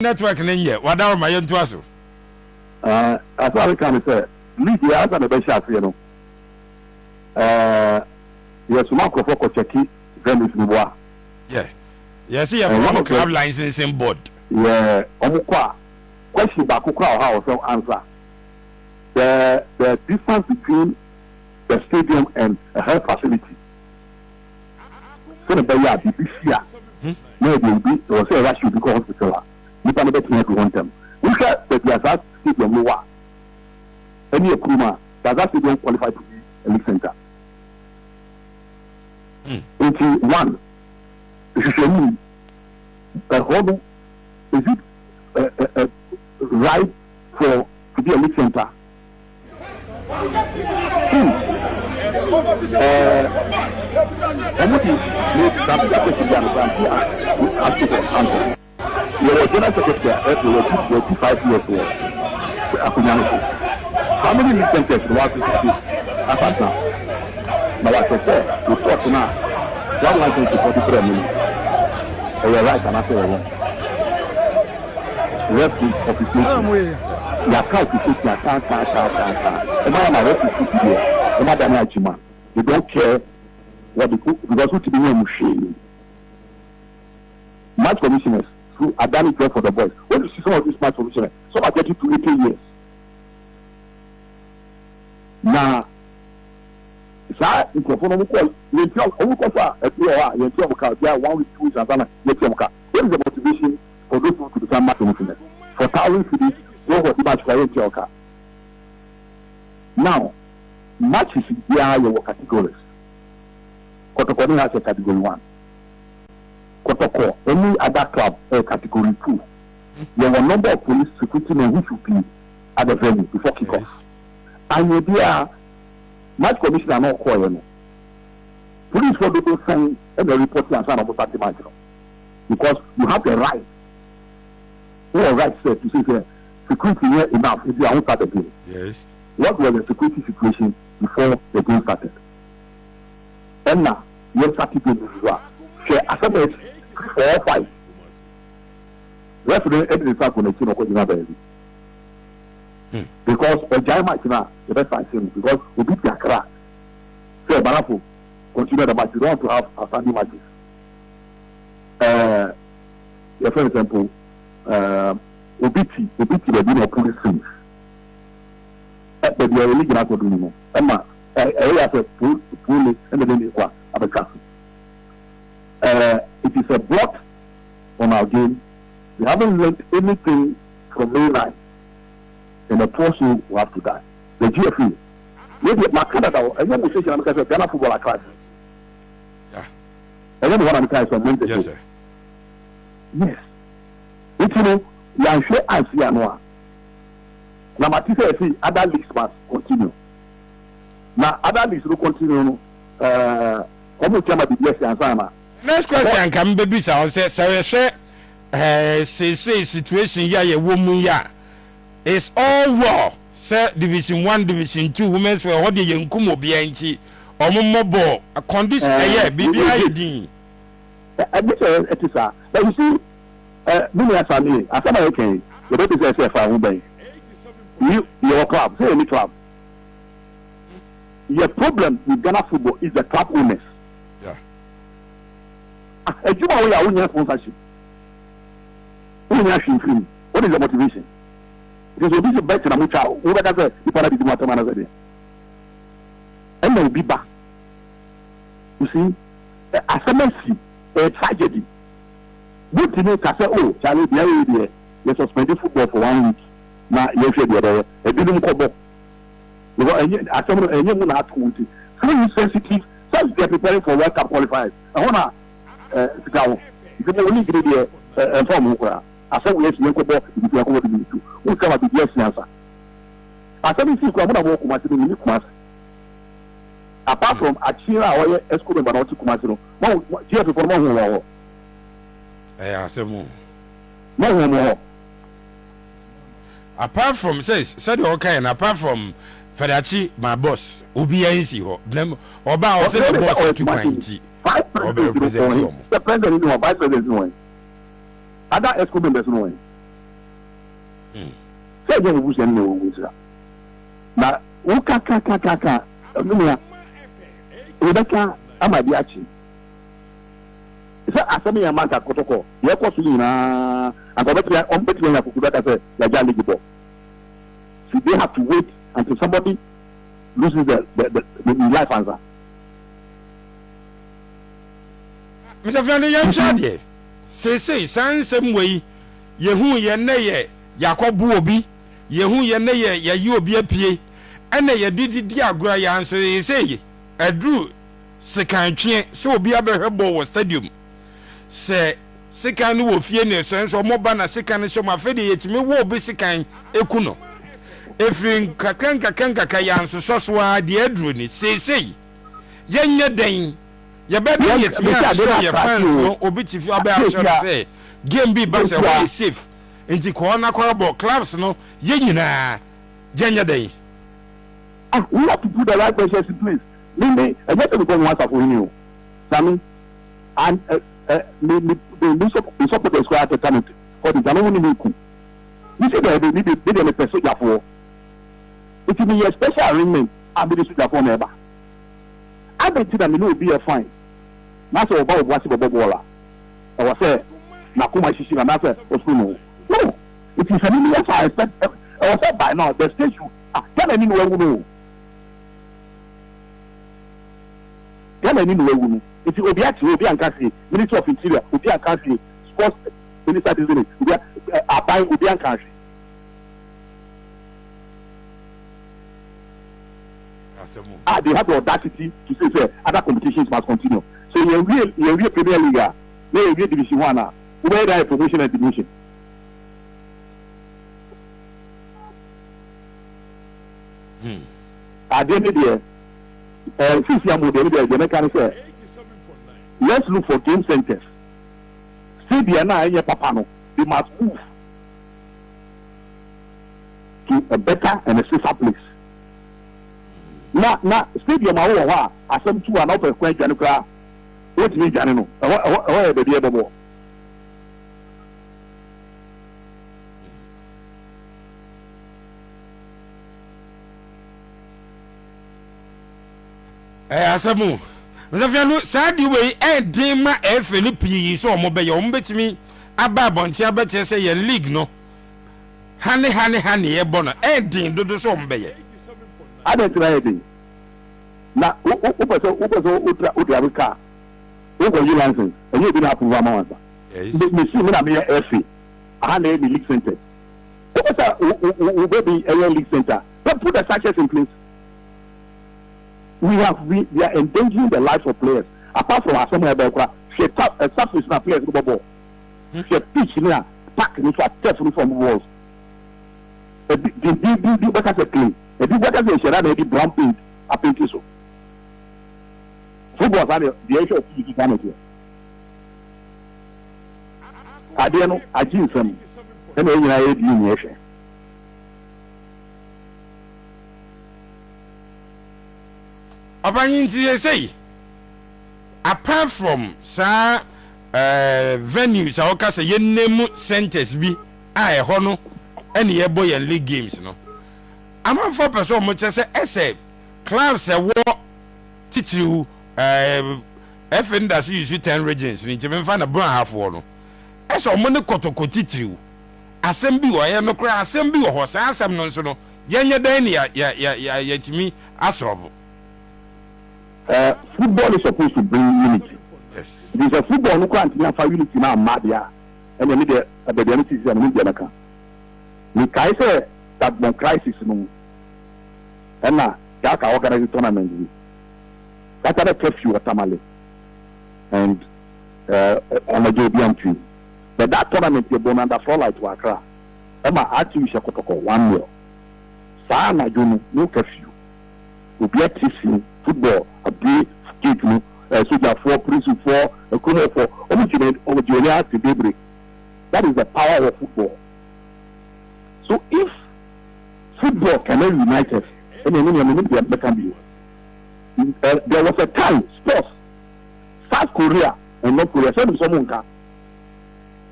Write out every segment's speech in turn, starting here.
network ninja wada ma yentu aso asari kan say lead ya asa na be sha afi no yes ma ko for check venues ni boa yes you have club licensing board omukwa question back ko how so answer the difference between the stadium and a health facility so the ya bibisia no dey be or say rush you because hospital you can bet me to want them we get the Desert Stadium no wa any Akoma Desert Stadium qualified to be a league center into one if you show me a hurdle is it right for to be a league center you're a general secretary for 5 years old. How many league centers do I have to now? Now, as I said, we talk now. 1 license to 43 minutes. You're right, and I say wrong. Referee official. Your count is your count. And now my referee is here. And now I'm not they don't care what they put because what to be a machine. Match commissioners who are done it for the boys. When you see some of these match commissioners, some are getting to 18 years. Now, that is a phone call. You tell Omukofa, a POR, you tell Omuka, 1 week, 2 weeks, and then you tell Omuka. What is the motivation for those people to become match commissioners? For thousands of these, go for the match for Omuka. Now, matches here your categories. Kotoko has a category 1. Kotoko, any other club, category 2. There were a number of police security men who should be at the venue before kickoff. And you there, match commissioner not calling. Police for the sign and the report and sign about that match. Because you have the right. You have right to say security here enough if you are start the game. Yes. What was the security situation before the game started? And now, you started to do that. Share assembly 4 or 5. Referee every time when they see no baby. Because a giant match now, the best I see because we beat their crack. So Barafo continue the match. You don't want to have outstanding matches. For example, Obiti the dinner police things. But they are illegal to do anymore. Emma, I have a pull and then it's what I'm a castle. It is a blot on our game. We haven't learned anything from May 9. And the person will have to die. The GFA. Maybe my Canada, I know say I'm a Ghana footballer class. Yeah. I don't know what I'm saying from Wednesday. Yes, sir. Yes. It's you know, you are sure I see Anoa. Now, my teacher say other leagues must continue. Now, other leagues will continue. Almost come at the BS and Sana. Next question can be sound say situation here, woman ya. It's all war. Say Division 1, Division 2, women's for what the young Kumo BNT or Mobo a condition BBI. I bet it is a. But you see, many as I mean, as I'm okay, the better is SFI. Your club, say any club. Your problem with Ghana football is the club owners. Yeah. A Juma we are owning sponsorship. What is the motivation? Because we be better than Mucha. Who better say if I be matter manager? And then be back. You see, as a mercy, a tragedy. Good to know that say, oh, Charlie, they suspended football for 1 week. Now you should be there. A didn't come. Because as someone and you will not to it. So sensitive. So they are preparing for World Cup qualifiers. I wanna go. If you only get there, inform me. As we have to go, if you are going to be too. We come at the yes answer. As I see, I'm gonna walk my team in Kumasi. Apart from Achira or Escobar, but not to Kumasi. No, here to promote more. I say more. No. Apart from said okay, and apart from Fadachi, my boss, Ubiansi ho. Oba or say the boss at 290. The president is no vice president is no. Other Escobar is no. Say again, we send no wizard. Now, Kaka, Rebecca, Amadiachi. Is that as many amount of protocol? You're possibly and on between a Kukuda said, like Jaligibo. So they have to wait until somebody loses the life answer. Mr. Fianoo, young Shadi, say, some way, Yehu Yeneye, Yakobu Obi, Yehu Yeneye, you be a PA, and they did diagra answer, they say, a drew, second chain, so be a better stadium. Say, second wolf, Fianoo, sense or more banner, second show my fede, me will be second, Ekuno. If in Kakanka Kayan, so Soswa, the Edruni, say, Yenya Dane. You better get me your fans no obit if you about say game be bus away safe into corner corner clubs no yenina Jenya Day. We have to put the right measures in place. Maybe I get to go once for you. Sammy and the bishop of the square at the for the Jamaican. You say that they need a person for it will be a special arrangement. I'll be the sugar for never. I bet you that will be a fine. Master about what's about Bola. I was say, Akoma Shishi, and Master Osuno. No, it is a million. I expect. I was said by now, the station. Tell any way we know. Tell any way we know. If you will be actually, will be uncountry, Minister of Interior, will be uncountry, Sports Minister, will be a will be uncountry. They have the audacity to say other competitions must continue. So you're real Premier League, you're real Division 1, where there is promotion and demotion. At the end of the year, since you are moving there, the mechanic said, let's look for game centers. See the Anna Papano, they must move to a better and a safer place. Na stadium awo wa asem tu ana ope kwan dwane kra wotimi dwane no e be de bobo asemu Mr. Fianoo sadi we din ma efeli pii so omo be ye omo betimi aba abonti abeche se ye league no hane ye bono din dodo so omo be ye I don't try anything. Now, ultra car. Over your license, and you didn't have to run answer. Yes, the machine will be a FA. I had a league center. Will be a league center. But put the structures in place. We are endangering the lives of players. Apart from our summer background, she a substance na players go ball. She pitch near pack into a test from walls. The back at clean. The what does it share the brown paint a paint so. Football are the issue of humanity. I don't know, I do some. And then I aid you. Abanyin say apart from sa venues a oka say yenemu centers bi a e ho no ene ye boy and league games no among 4% mo che say ese clubs e wo titiri FN that use 10 regions ni me fa na brown half wo no ese o mo ne kotoko titiri asem bi wo ye no kra asem bi wo ho sa asem no nso no yenye dan ne ya timi asolve. Football is supposed to bring unity. Yes. It is a football no can't have unity now, Madia. And then the unity is an Indian. We can say that one crisis no. And now, that organize tournament. That's a curfew at Tamale. And on the JBM tree. But that tournament you're born under Frolight to Accra. Emma actually Shakotoko 1-0. Sana Juno, no curfew. We be a teaching football. A big skate, soldier 4, prison 4, Akoma 4, homogeneous to daybreak. That is the power of football. So if football cannot unite us, there was a time, sports, South Korea and North Korea,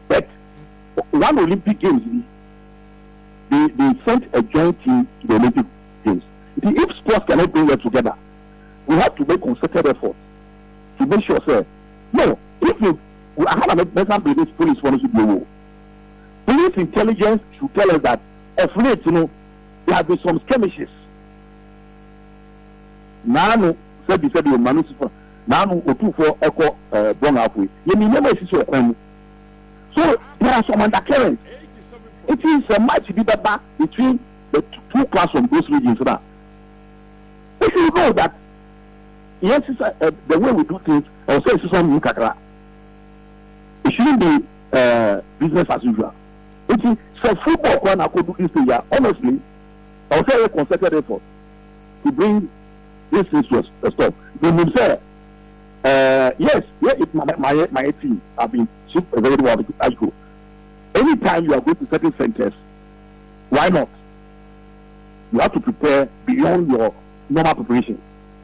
but one Olympic Games, they sent a joint team to the Olympic Games. If sports cannot bring them together, we have to make concerted effort to make sure, sir. No, if you, I have a message with this police one should be police intelligence should tell us that of late, there have been some skirmishes. Now, said you manage now, two for echo bong halfway. You may never see so. So there are some undercurrents. It is a match between the two class from those regions. If you know that, yes, the way we do things, I'll say it's some kakra. It shouldn't be business as usual. It is so football when I could do this thing. Honestly, I'll say a concerted effort to bring this thing to a stop. They will say, yes, it's my team. I've been very well with Cudjoe. Anytime you are going to certain centers, why not? You have to prepare beyond your normal preparation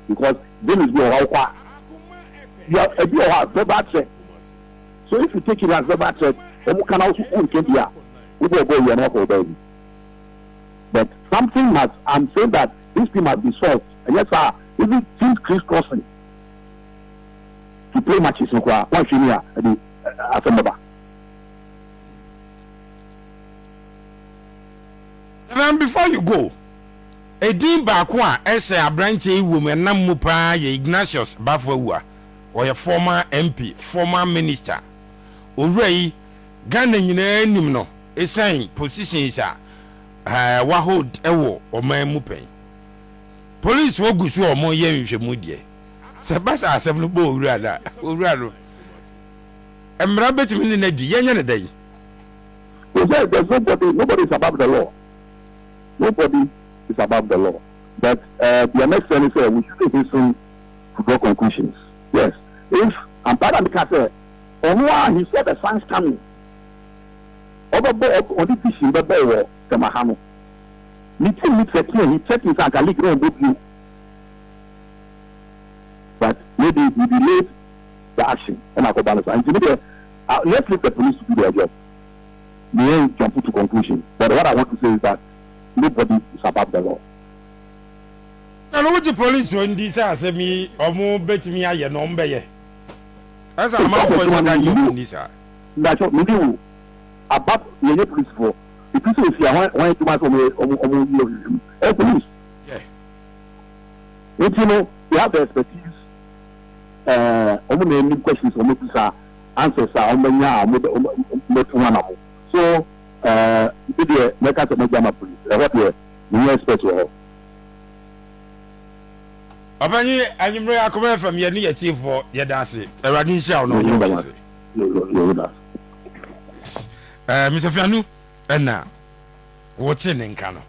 because then is your you have a bit of verbal threat. So if you take it as verbal threat, then you can also own Kenya. We will go here now, baby. But something must. I'm saying that this thing must be solved. And yes, sir, even teams crisscrossing to play matches in Kwa, one senior and the And before you go, a dean Bakwa, a branch woman, Namupa, Ignatius Bafwa, or a former MP, former minister, Uri, Ghana, Nimno, a saying positions are Wahod Ewo or Mamupe. Police will go so more year in Shamudie. Sabasa 7 bow rather, and Rabbit in the day. There's nobody is above the law. Nobody is above the law. But the next thing is we should listen to draw conclusions. Yes. If I'm part of the castle, he said the sun's coming. Over on the fishing, but they were Kamahano. Meeting with he checked his alcoholic with you. But maybe we delayed the action and our balance. And let's let the police do their job. They ain't jump to conclusion. But what I want to say is that nobody is above the law. Now, what the police when this has me or more bet me a number? As a man for you, that's what we do. Above the police for the people is here. Why to my police? Yeah. You know, they have the expertise. Many questions or answers are so, make us a Jama police. What we expect to have. Abani, and you may come from your near chief for your dance. A running shall know you. Mr. Fianoo, and now, what's in Kano?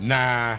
Now,